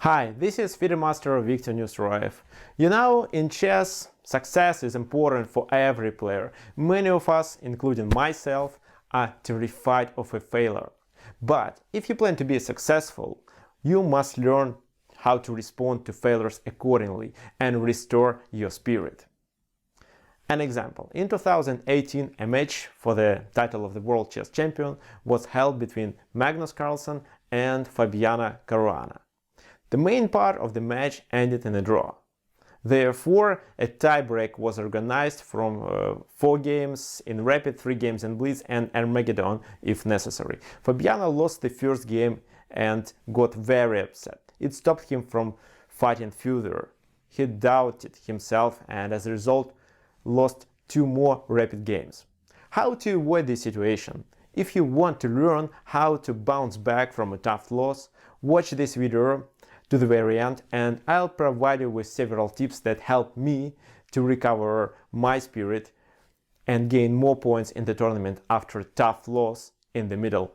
Hi, this is FIDE Master Viktor Neustroev. You know, in chess, success is important for every player. Many of us, including myself, are terrified of a failure. But if you plan to be successful, you must learn how to respond to failures accordingly and restore your spirit. An example, in 2018, a match for the title of the World Chess Champion was held between Magnus Carlsen and Fabiano Caruana. The main part of the match ended in a draw. Therefore, a tiebreak was organized from 4 games in Rapid, 3 games in Blitz, and Armageddon if necessary. Fabiano lost the first game and got very upset. It stopped him from fighting further. He doubted himself and as a result lost 2 more Rapid games. How to avoid this situation? If you want to learn how to bounce back from a tough loss, watch this video to the very end, and I'll provide you with several tips that help me to recover my spirit and gain more points in the tournament after a tough loss in the middle.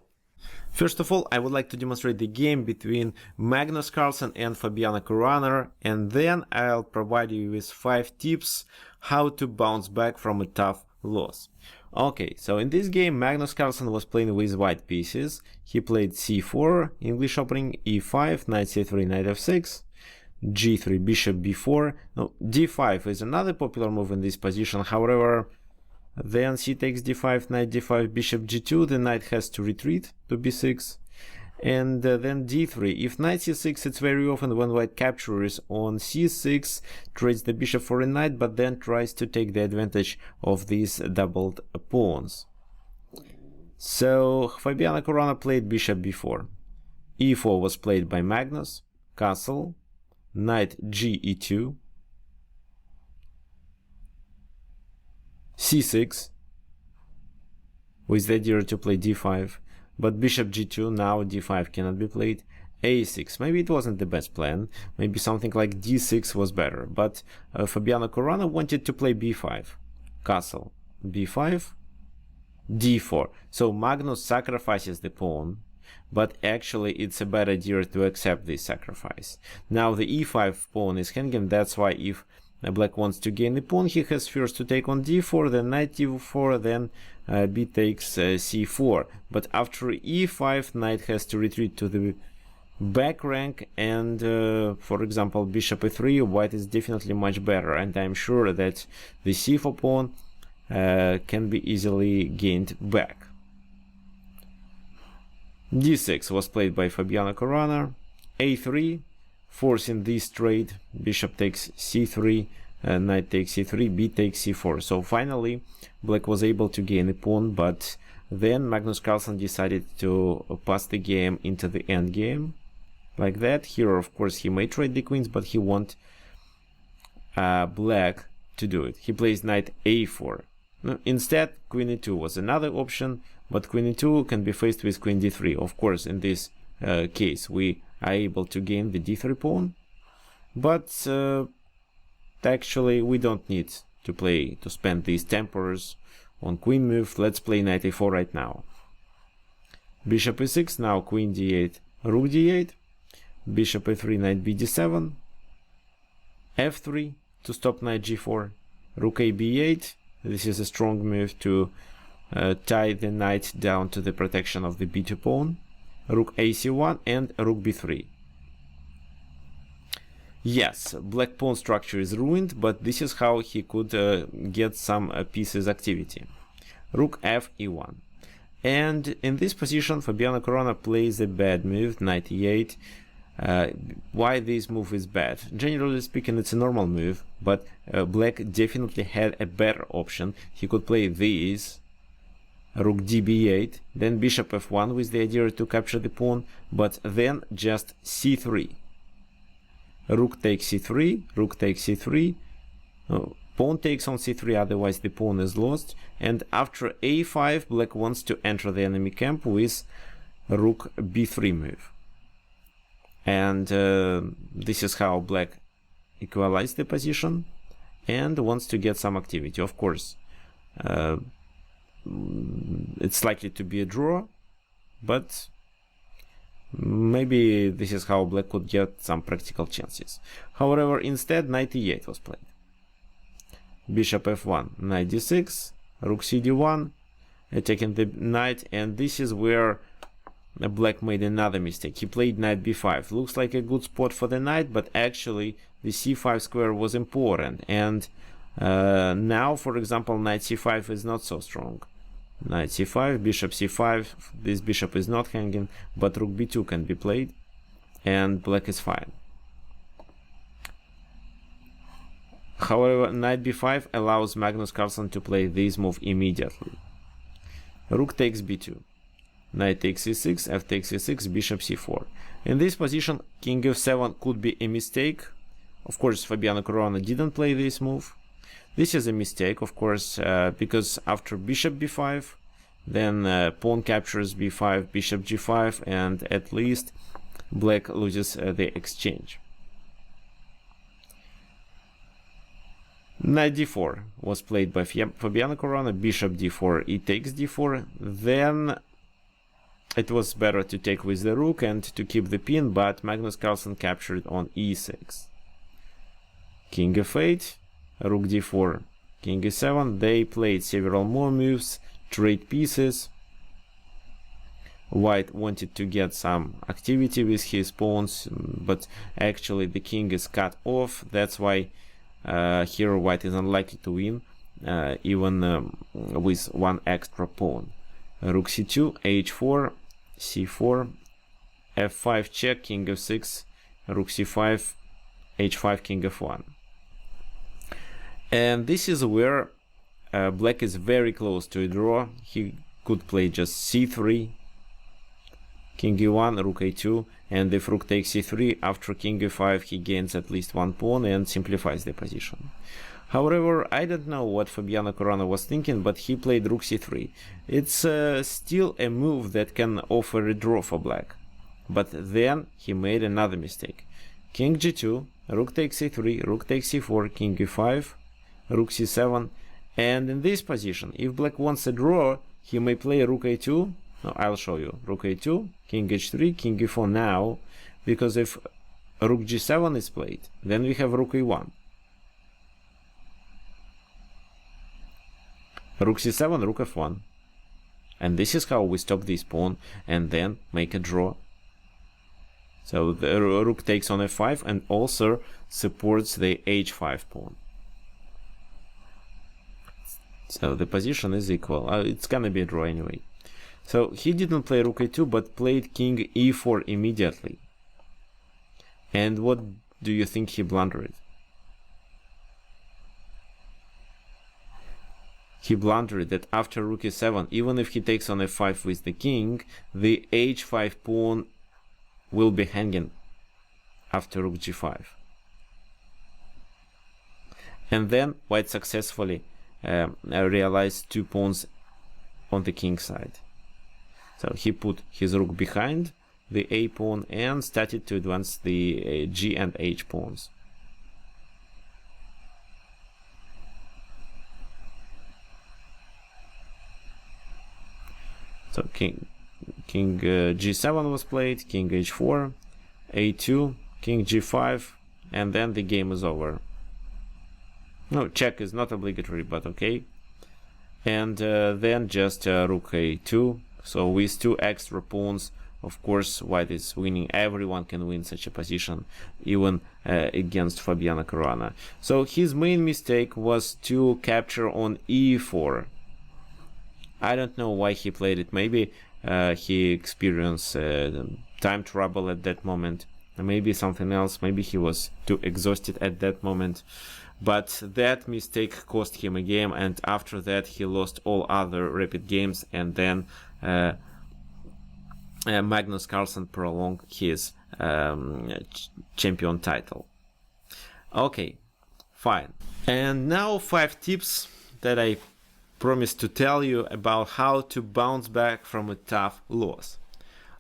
First of all, I would like to demonstrate the game between Magnus Carlsen and Fabiano Caruana, and then I'll provide you with 5 tips how to bounce back from a tough loss. Okay, so in this game Magnus Carlsen was playing with white pieces. He played c4, English opening, e5, knight c3, knight f6, g3, bishop b4. No, d5 is another popular move in this position. However, then c takes d5, knight d5, bishop g2, the knight has to retreat to b6, and then d3. If knight c6, it's very often when white captures on c6, trades the bishop for a knight, but then tries to take the advantage of these doubled pawns. So Fabiano Caruana played bishop b4. e4 was played by Magnus, castle, knight g e2, c6, with the idea to play d5, but bishop g2, now d5 cannot be played, a6, maybe it wasn't the best plan, maybe something like d6 was better, but Fabiano Caruana wanted to play b5, castle, b5, d4, so Magnus sacrifices the pawn, but actually it's a bad idea to accept this sacrifice. Now the e5 pawn is hanging, that's why if black wants to gain the pawn, he has first to take on d4, then knight d4, then b takes c4. But after e5, knight has to retreat to the back rank, and for example bishop e3, white is definitely much better, and I'm sure that the c4 pawn can be easily gained back. d6 was played by Fabiano Caruana, a3, forcing this trade, bishop takes c3, knight takes c3, b takes c4. So finally black was able to gain a pawn, but then Magnus Carlsen decided to pass the game into the endgame like that. Here of course he may trade the queens, but he wants black to do it. He plays knight a4. Instead queen e2 was another option, but queen e2 can be faced with queen d3. Of course in this case we are able to gain the d3 pawn, but actually we don't need to spend these tempers on queen move. Let's play knight a4 right now. Bishop e6, now queen d8, rook d8, bishop a3, knight b d7, f3 to stop knight g4, rook a b8. This is a strong move to tie the knight down to the protection of the b2 pawn, rook a c1 and rook b3. Yes, black pawn structure is ruined, but this is how he could get some pieces activity. Rook f e1. And in this position Fabiano Caruana plays a bad move, knight e8. Why this move is bad? Generally speaking, it's a normal move, but black definitely had a better option. He could play this, rook db8, then bishop f1 with the idea to capture the pawn, but then just c3. Rook takes c3, rook takes c3, pawn takes on c3, otherwise the pawn is lost, and after a5 black wants to enter the enemy camp with rook b3 move. And this is how black equalized the position and wants to get some activity. Of course, it's likely to be a draw, but Maybe this is how black could get some practical chances. However, instead knight e8 was played. Bishop f1, knight d6, rook cd1, attacking the knight, and this is where black made another mistake. He played knight b5. Looks like a good spot for the knight, but actually the c5 square was important, and now, for example, knight c5 is not so strong. Knight c5, bishop c5, this bishop is not hanging, but rook b2 can be played, and black is fine. However, knight b5 allows Magnus Carlsen to play this move immediately. Rook takes b2. Knight takes e6, f takes e6, bishop c4. In this position, king f7 could be a mistake. Of course, Fabiano Caruana didn't play this move. This is a mistake, of course, because after bishop b5, then pawn captures b5, bishop g5, and at least black loses the exchange. Knight d4 was played by Fabiano Caruana, bishop d4, e takes d4, then it was better to take with the rook and to keep the pin, but Magnus Carlsen captured on e6. King f8, rook d4, king e7, they played several more moves, trade pieces. White wanted to get some activity with his pawns, but actually the king is cut off, that's why here white is unlikely to win, even with one extra pawn. Rook c2, h4, c4, f5 check, king f6, rook c5, h5, king f1. And this is where black is very close to a draw. He could play just c3, king e1, rook a2, and if rook takes c3, after king e5 he gains at least one pawn and simplifies the position. However, I don't know what Fabiano Caruana was thinking, but he played rook c3. It's still a move that can offer a draw for black. But then he made another mistake. King g2, rook takes c3, rook takes c4, king e5, rook c7, and in this position, if black wants a draw, he may play rook a2. No, I'll show you. Rook a2, king h3, king e4 now, because if rook g7 is played, then we have rook e1. Rook c7, rook f1. And this is how we stop this pawn and then make a draw. So the rook takes on f5 and also supports the h5 pawn. So the position is equal. It's gonna be a draw anyway. So he didn't play rook a2 but played king e4 immediately. And what do you think he blundered? He blundered that after rook e7, even if he takes on f5 with the king, the h5 pawn will be hanging after rook g5. And then white successfully realized two pawns on the king side. So he put his rook behind the a pawn and started to advance the g and h pawns. So king g7 was played, king h4, a2, king g5, and then the game is over. No, check is not obligatory, but okay. And then just rook a2. So with two extra pawns, of course, white is winning. Everyone can win such a position, even against Fabiano Caruana. So his main mistake was to capture on e4. I don't know why he played it. Maybe he experienced time trouble at that moment. Maybe something else. Maybe he was too exhausted at that moment. But that mistake cost him a game, and after that he lost all other rapid games, and then Magnus Carlsen prolonged his champion title. Okay, fine. And now 5 tips that I promised to tell you about how to bounce back from a tough loss.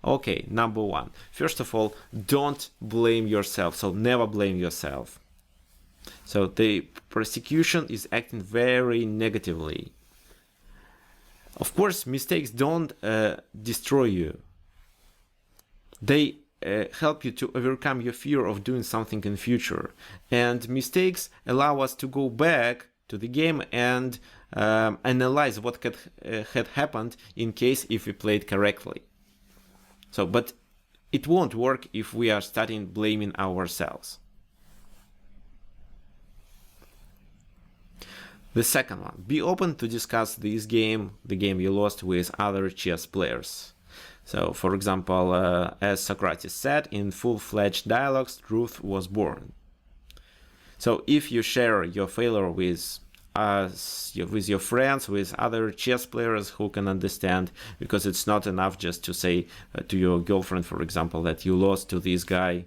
Okay, number 1. First of all, don't blame yourself. So never blame yourself. So the prosecution is acting very negatively. Of course, mistakes don't destroy you. They help you to overcome your fear of doing something in future. And mistakes allow us to go back to the game and analyze what had happened in case if we played correctly. So, but it won't work if we are starting blaming ourselves. The second one, be open to discuss this game, the game you lost, with other chess players. So, for example, as Socrates said, in full-fledged dialogues, truth was born. So, if you share your failure with your friends, with other chess players who can understand, because it's not enough just to say to your girlfriend, for example, that you lost to this guy.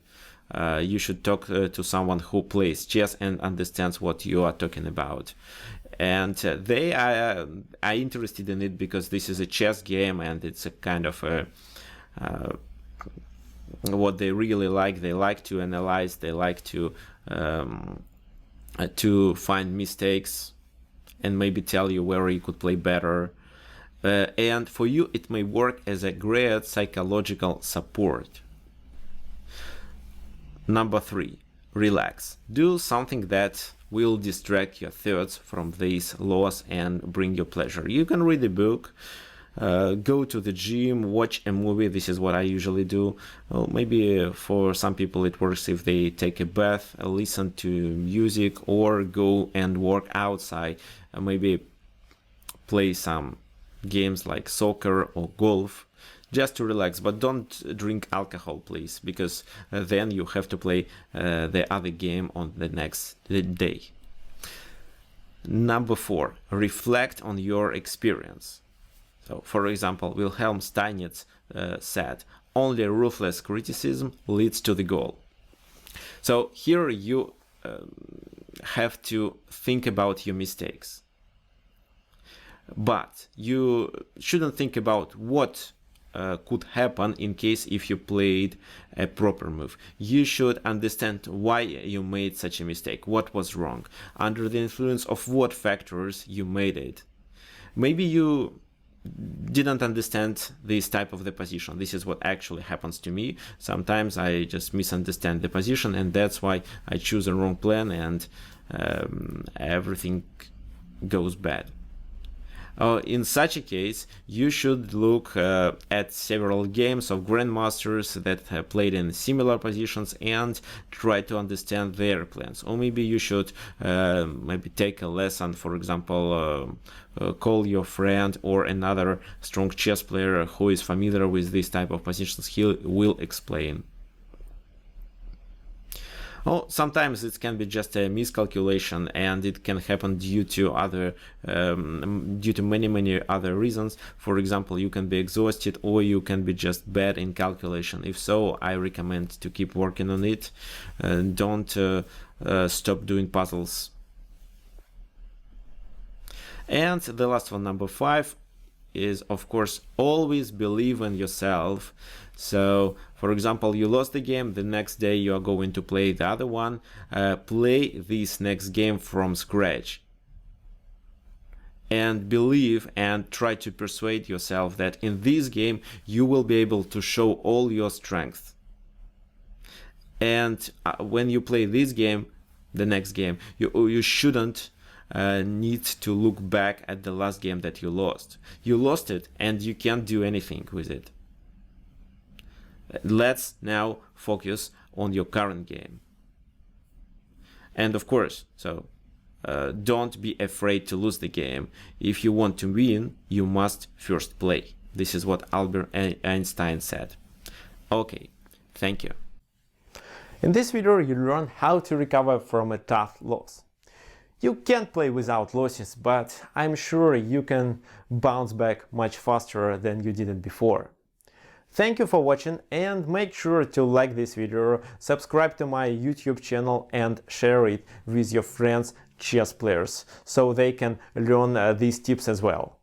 You should talk to someone who plays chess and understands what you are talking about. And they are interested in it because this is a chess game and it's a kind of what they really like. They like to analyze, they like to find mistakes and maybe tell you where you could play better. And for you, it may work as a great psychological support. Number 3, relax. Do something that will distract your thoughts from this loss and bring you pleasure. You can read a book, go to the gym, watch a movie. This is what I usually do. Well, maybe for some people it works if they take a bath, listen to music, or go and work outside. Maybe play some games like soccer or golf, just to relax. But don't drink alcohol, please, because then you have to play the other game on the next day. Number 4, reflect on your experience. So, for example, Wilhelm Steinitz said, only ruthless criticism leads to the goal. So here you have to think about your mistakes. But you shouldn't think about what could happen in case if you played a proper move. You should understand why you made such a mistake, what was wrong, under the influence of what factors you made it. Maybe you didn't understand this type of the position. This is what actually happens to me. Sometimes I just misunderstand the position, and that's why I choose a wrong plan and everything goes bad. In such a case, you should look at several games of grandmasters that have played in similar positions and try to understand their plans. Or maybe you should maybe take a lesson, for example, call your friend or another strong chess player who is familiar with this type of positions. He will explain. Oh, sometimes it can be just a miscalculation, and it can happen due to many other reasons. For example, you can be exhausted, or you can be just bad in calculation. If so, I recommend to keep working on it. Don't stop doing puzzles. And the last one, number 5, is, of course, always believe in yourself. So, for example, you lost the game, the next day you are going to play the other one. Play this next game from scratch. And believe and try to persuade yourself that in this game you will be able to show all your strength. And when you play this game, the next game, you shouldn't need to look back at the last game that you lost. You lost it and you can't do anything with it. Let's now focus on your current game. And of course, don't be afraid to lose the game. If you want to win, you must first play. This is what Albert Einstein said. Okay, thank you. In this video, you learn how to recover from a tough loss. You can't play without losses, but I'm sure you can bounce back much faster than you did it before. Thank you for watching, and make sure to like this video, subscribe to my YouTube channel and share it with your friends, chess players, so they can learn these tips as well.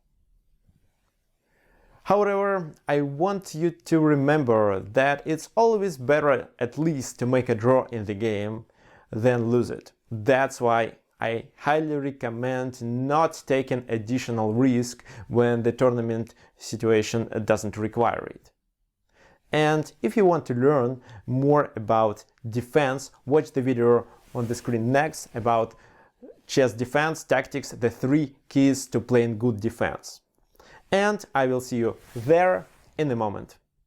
However, I want you to remember that it's always better at least to make a draw in the game than lose it. That's why I highly recommend not taking additional risk when the tournament situation doesn't require it. And if you want to learn more about defense, watch the video on the screen next about chess defense tactics, the 3 keys to playing good defense. And I will see you there in a moment.